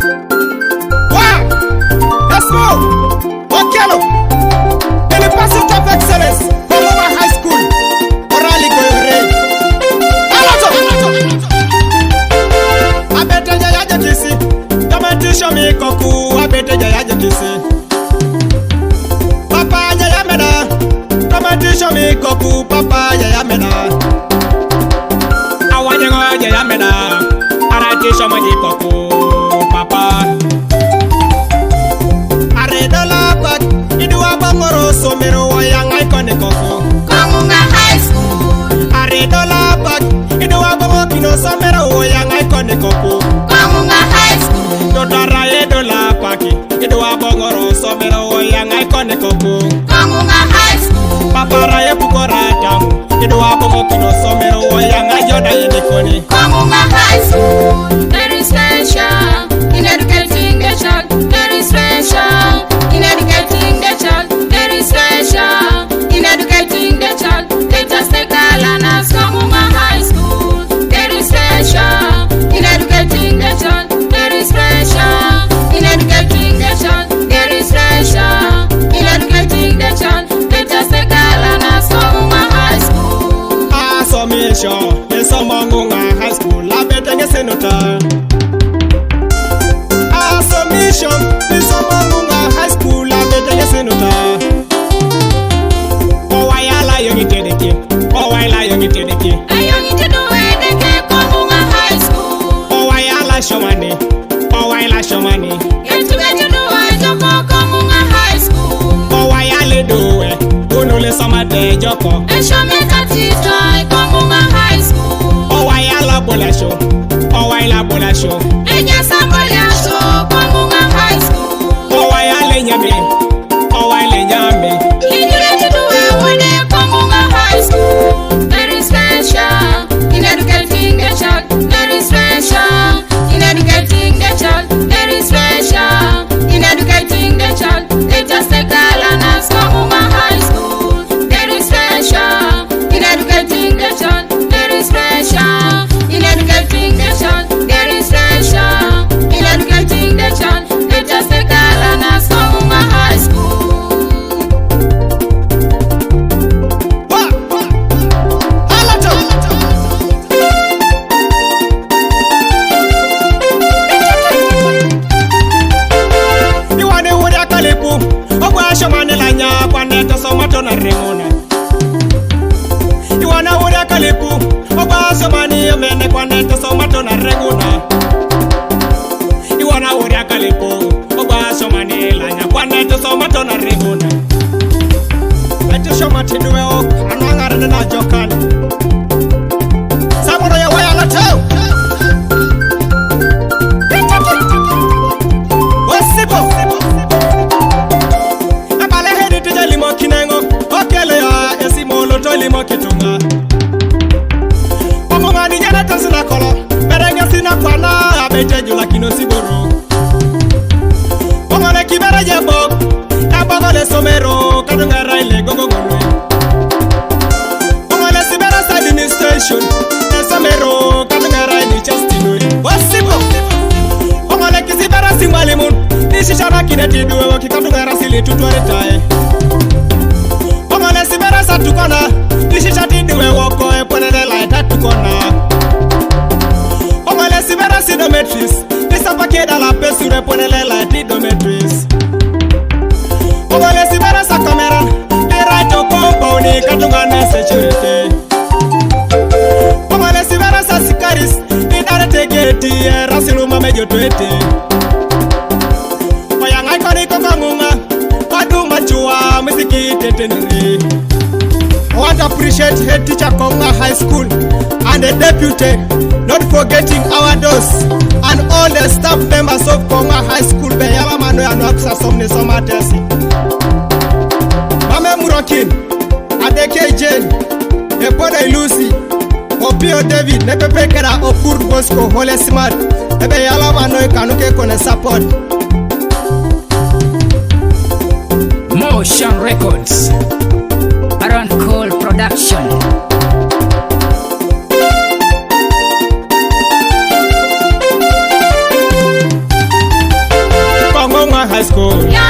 Wow! Esmo! Okello! In the pursuit of excellence, Komuma High School, Orali Goyore. Alato! Abete Jayaja Kisi, Aitisiom Ikoku, Abete Jayaja Kisi. Papa Jayamena, Aitisiom Ikoku, Papa Jayamena. Awanyango Jayamena, Aitisiom Ikoku, Papa. Aredola Pak, Idua Bangoro, Somero, Wayang Ikoku. Komuma High School. Aredola Pak, Idua Bangokino, Somero, Wayang Ikoku. Komuma High School. Dodara Edola Paki, Idua Bangoro, Somero, Wayang Ikoku. Komuma High School. Papa Raye Pukora Tamu, Idua Bangokino, Somero, Wayang Ayoda Idikoni. Komuma High School. Very special in educating the child. Very special in educating the child. Very special in educating the child. Let us take a learners. Komuma High School. Very special in educating the child. Very special in educating the child. Very special in educating the child. Let us take a learners. Komuma High School. Asomesho, Esomongunga High School, Abetenge Senota. Asomesho, Esomongunga High School, Abetenge Senota. Oh, Wayala Yongitedeki, Oh, Wayala Yongitedeki, Komuma High School. Oh, Wayala Shomani, Oh, Wayala Shomani, Komuma High School. Oh, Wayale Doe, Unule Somade Joko, Komuma High School. Oh, Wayala Bolasho, Oh, Wayala Bolasho, Komuma High School. Oh, Wayale Nyame, Oh, Wayale Nyame. Komuma High School. Very special in educating the child. Very special in educating the child. Very special in educating the child. Let us take a learners. Komuma High School. Very special in educating the child. Very special in educating the child. Very special in educating the child. Let us take a learners. Komuma High School. Iwana uri akalipu, Oba Somani Yomene Kwaneta Somato na Reguna. Iwana uri akalipu, Oba Somani Lanya Kwaneta Somato na Reguna. Aitisiom Atiduwe Ok, Anangare na Jokan. Samono ya Wayala Tau. Wasibo. Abale hedi tija limo kinengo, Okello ya Esmo loto limo kitunga. Omongani jana tasina kolo, berenge sina kwana, abete jula kino siboro. Omone kibera jebok, abogole somero, kadungara ile gogogolwe. Omone sibera sa administration, somero, kadungara ile chestinoi. Wasibo. Omone kisibera simwalimun, nishishana kineti duwe wakikadungara sili tutware tae. Omone sibera sa tukona, nishishati duwe woko eponene laita tukona. Omone sibera sidometris, nisapakeda la pesure ponele laiti dometris. Omone sibera sa kamera, niraito compound katungane security. Omone sibera sa sikaris, nidare tegeti rasiluma mejo twete. Wayang Ikoku, Aduma Chua, Miziki Tetenri. I want to appreciate head teacher Komuma High School and the deputy, not forgetting our DOS and all the staff members of Komuma High School. Beyala Mano and Oxa Somni Somatesi. Mame Murokin, Adeke Jane, Epone Lucy, Opio David, Nepepe Kera Opur Bosco, Hole Smart, Beyala Mano Kanuke Kone Support. Motion Records, Aaron Cole Production. high school. Yeah.